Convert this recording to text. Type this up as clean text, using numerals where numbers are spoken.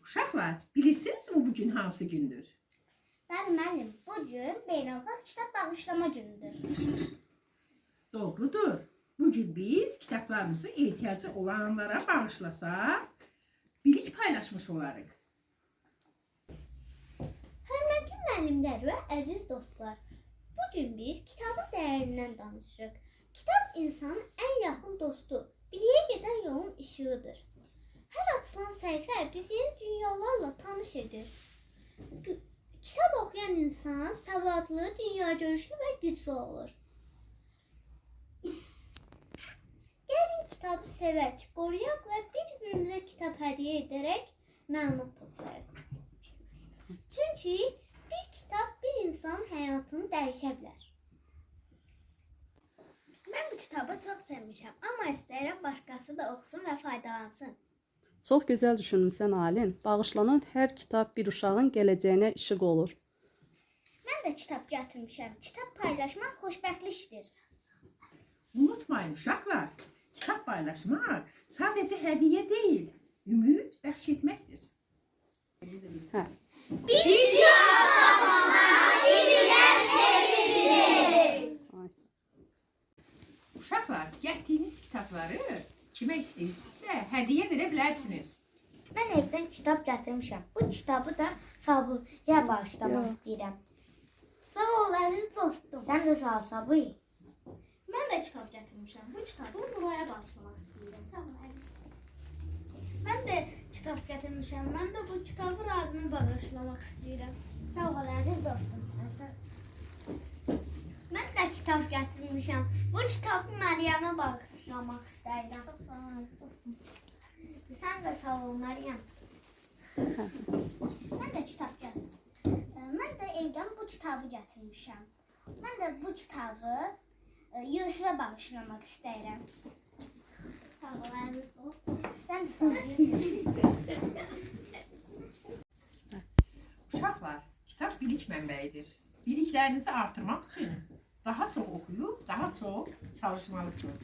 Uşaqlar, bilirsinizmi bugün hansı gündür? Bəli müəllim, bu gün beynəlxalq kitab bağışlama günüdür. Doğrudur. Bugün biz kitablarımızı ehtiyacı olanlara bağışlasaq, bilik paylaşmış olarıq. Hörmətli müəllimlər və əziz dostlar, bu gün biz kitabın dəyərindən danışırıq. Kitab insanın ən yaxın dostu, biliyə gedən yolun işığıdır. Hər açılan səhifə bizi yeni dünyalarla tanış edir. Kitab oxuyan insan savadlı, dünyagörüşlü və güclü olur. Gəlin kitabı sevək, qoruyaq və bir-birimizə kitab hədiyyə edərək məlumat toplayaq. Çünki bir kitab bir insanın həyatını dəyişə bilər. Mən bu kitabı çox sevmişəm, amma istəyirəm başqası da oxusun və faydalansın. Çox gözəl düşünmüsən Alin. Bağışlanan hər kitab bir uşağın gələcəyinə işıq olur. Mən də kitab gətirmişəm. Kitab paylaşmaq xoşbəxtlik işdir. Unutmayın uşaqlar, kitab paylaşmaq sadəcə hədiyyə deyil, ümid bəxş etməkdir. Hə. Uşaqlar, getdiyiniz kitabları kimə istəyirsinizsə hədiyyə verə bilərsiniz. Mən evdən kitab gətirmişəm. Bu kitabı da Sabuya bağışlamaq istəyirəm. Sağ ol əziz dostum. Sən də sağ ol Sabuy. Mən də kitab gətirmişəm. Bu kitabı Nuraya bağışlamaq istəyirəm. Sağ ol əziz dostum. Mən də kitab gətirmişəm. Mən də bu kitabı Razimə bağışlamaq istəyirəm. Sağ ol əziz dostum. Mən də kitab gətirmişəm. Bu kitabı Məryəmə bağışlamaq istəyirəm. Çox sağ ol əziz dostum. Sən də sağ ol Məryəm. Mən də kitab gətirmişəm. Mən də evdən bu kitabı gətirmişəm. Mən də bu kitabı Yusifə bağışlamaq istəyirəm. Sağ ol əziz dostum. Sən də sağ ol Yusif. Uşaqlar, kitab bilik mənbəyidir. Biliklərinizi artırmaq üçün daha çox oxuyub, daha çox çalışmalısınız.